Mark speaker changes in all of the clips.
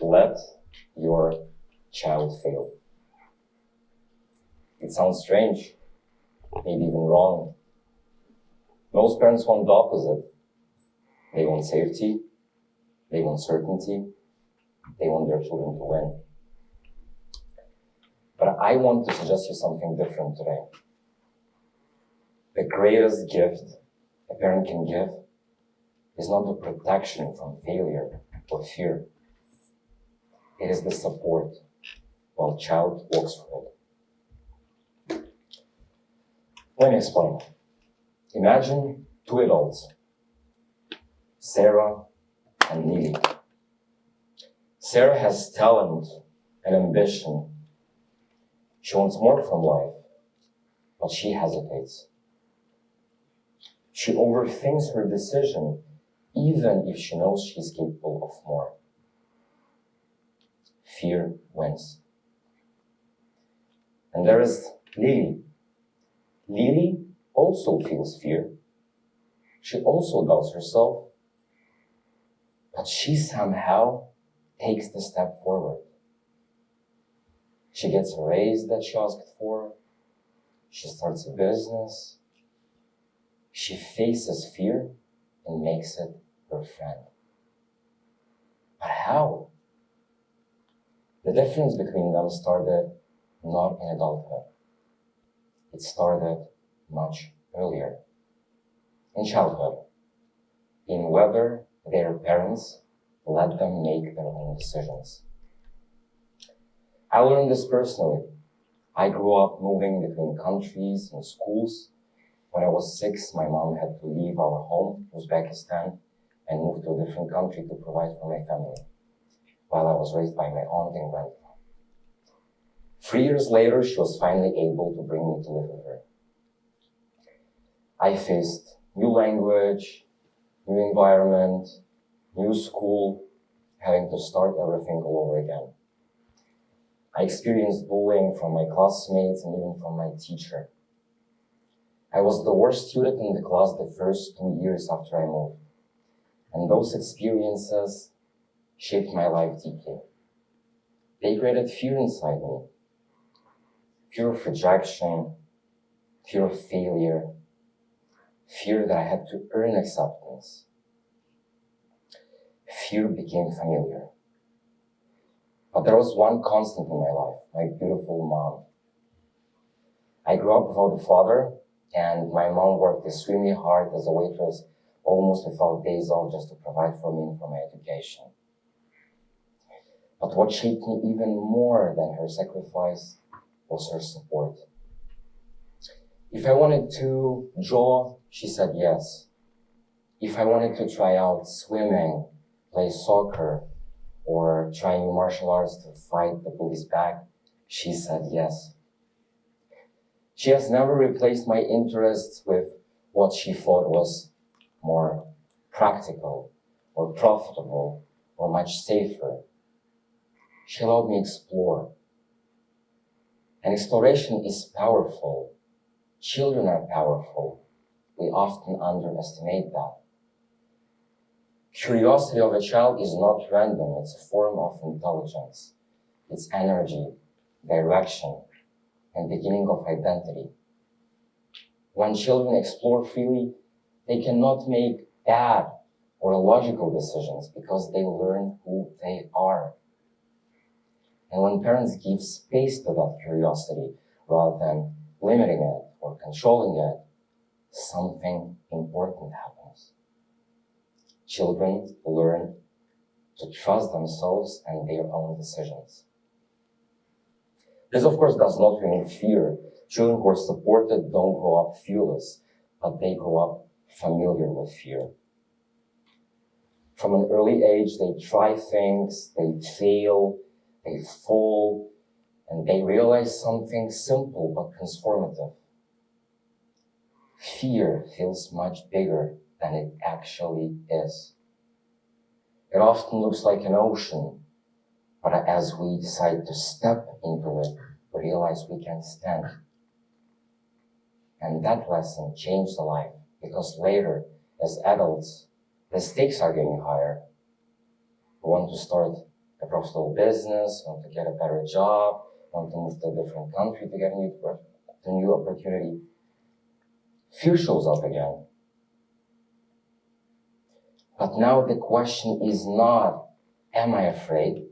Speaker 1: let your child fail. It sounds strange, maybe even wrong. Most parents want the opposite. They want safety, they want certainty, they want their children to win. But I want to suggest you something different today. The greatest gift a parent can give is not the protection from failure or fear. It is the support while child walks through it. Let me explain. Imagine two adults, Sarah and Lily. Sarah has talent and ambition. She wants more from life, but she hesitates. She overthinks her decision, even if she knows she's capable of more. Fear wins. And there is Lily. Lily also feels fear. She also doubts herself, but she somehow takes the step forward. She gets a raise that she asked for. She starts a business. She faces fear and makes it her friend. But how? The difference between them started not in adulthood. It started much earlier. In childhood. In whether their parents let them make their own decisions. I learned this personally. I grew up moving between countries and schools. When I was 6, my mom had to leave our home, Uzbekistan, and move to a different country to provide for my family, while I was raised by my aunt and grandpa. 3 years later, she was finally able to bring me to live with her. I faced new language, new environment, new school, having to start everything all over again. I experienced bullying from my classmates and even from my teacher. I was the worst student in the class the first 2 years after I moved. And those experiences shaped my life deeply. They created fear inside me. Fear of rejection, fear of failure, fear that I had to earn acceptance. Fear became familiar. But there was one constant in my life, my beautiful mom. I grew up without a father, and my mom worked extremely hard as a waitress, almost without days off, just to provide for me and for my education. But what shaped me even more than her sacrifice was her support. If I wanted to draw, she said yes. If I wanted to try out swimming, play soccer, or try new martial arts to fight the bullies back, she said yes. She has never replaced my interests with what she thought was more practical or profitable or much safer. She allowed me explore. And exploration is powerful. Children are powerful. We often underestimate that. Curiosity of a child is not random. It's a form of intelligence. It's energy, direction, and beginning of identity. When children explore freely, they cannot make bad or illogical decisions because they learn who they are. And when parents give space to that curiosity rather than limiting it or controlling it, something important happens. Children learn to trust themselves and their own decisions. This, of course, does not remove fear. Children who are supported don't grow up fearless, but they grow up familiar with fear. From an early age, they try things, they fail, they fall, and they realize something simple but transformative. Fear feels much bigger than it actually is. It often looks like an ocean, but as we decide to step into it, we realize we can stand. And that lesson changed the life, because later, as adults, the stakes are getting higher. We want to start a profitable business, want to get a better job, want to move to a different country to get a new opportunity. Fear shows up again. But now the question is not, am I afraid?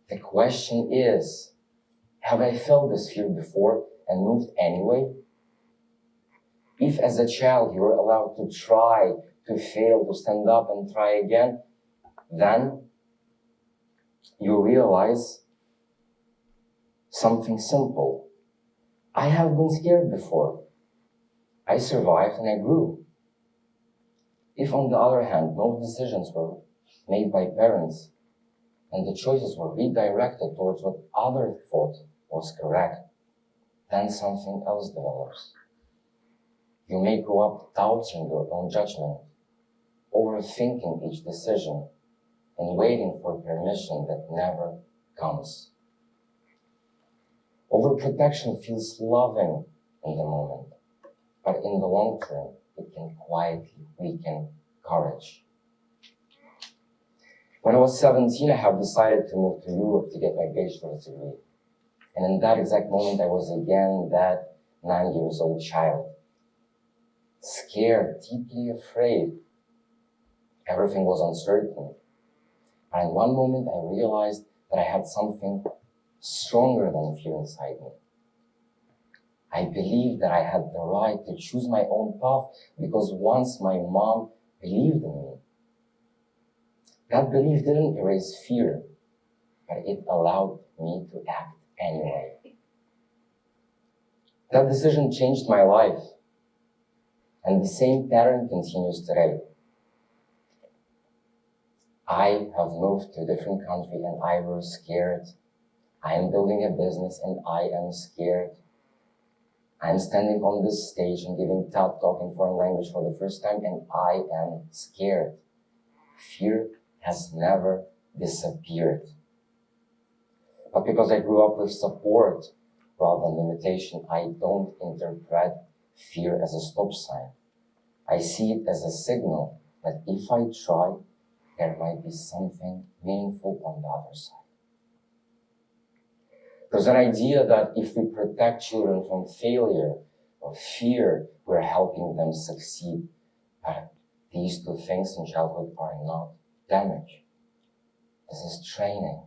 Speaker 1: The question is, have I felt this fear before and moved anyway? If as a child you were allowed to try, to fail, to stand up and try again, then you realize something simple. I have been scared before. I survived and I grew. If on the other hand, no decisions were made by parents and the choices were redirected towards what others thought was correct, then something else develops. You may grow up doubting your own judgment, overthinking each decision, and waiting for permission that never comes. Overprotection feels loving in the moment, but in the long term, it can quietly weaken courage. When I was 17, I have decided to move to Europe to get my bachelor's degree. And in that exact moment, I was again that 9-year-old child. Scared, deeply afraid. Everything was uncertain. And in one moment, I realized that I had something stronger than fear inside me. I believed that I had the right to choose my own path because once my mom believed in me. That belief didn't erase fear, but it allowed me to act anyway. That decision changed my life, and the same pattern continues today. I have moved to a different country and I was scared. I am building a business and I am scared. I'm standing on this stage and giving TED Talk in foreign language for the first time and I am scared. Fear has never disappeared. But because I grew up with support rather than limitation, I don't interpret fear as a stop sign. I see it as a signal that if I try, there might be something meaningful on the other side. There's an idea that if we protect children from failure or fear, we're helping them succeed. But these two things in childhood are not damage. This is training.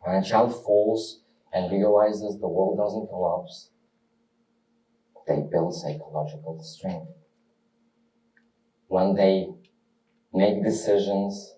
Speaker 1: When a child falls and realizes the world doesn't collapse, they build psychological strength. When they make decisions,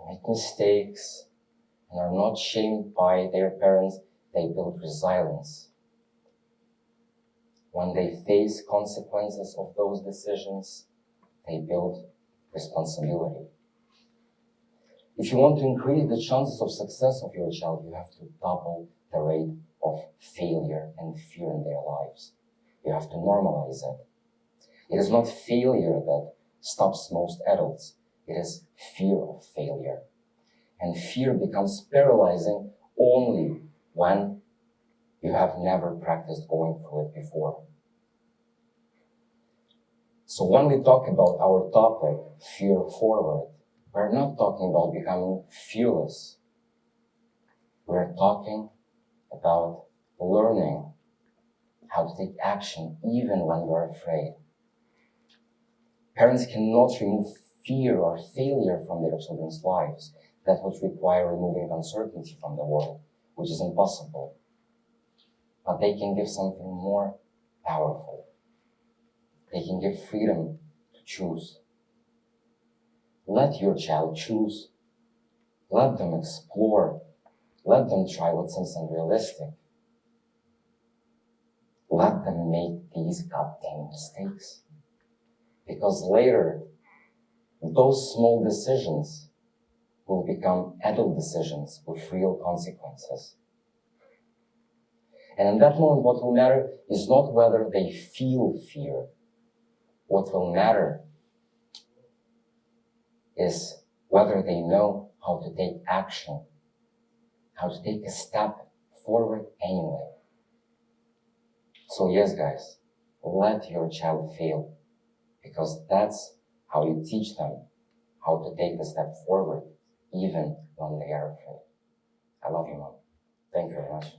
Speaker 1: make mistakes, and are not shamed by their parents, they build resilience. When they face consequences of those decisions, they build responsibility. If you want to increase the chances of success of your child, you have to double the rate of failure and fear in their lives. You have to normalize it. It is not failure that stops most adults. It is fear of failure. And fear becomes paralyzing only when you have never practiced going through it before. So when we talk about our topic, fear forward, we're not talking about becoming fearless. We're talking about learning how to take action even when you're afraid. Parents cannot remove fear or failure from their children's lives. That would require removing uncertainty from the world, which is impossible. But they can give something more powerful. They can give freedom to choose. Let your child choose. Let them explore. Let them try what seems unrealistic. Let them make these goddamn mistakes. Because later, those small decisions will become adult decisions with real consequences. And in that moment, what will matter is not whether they feel fear. What will matter is whether they know how to take action, how to take a step forward anyway. So yes, guys, let your child fail, because that's how you teach them how to take the step forward. even when they are afraid. I love you, Mom. Thank you very much.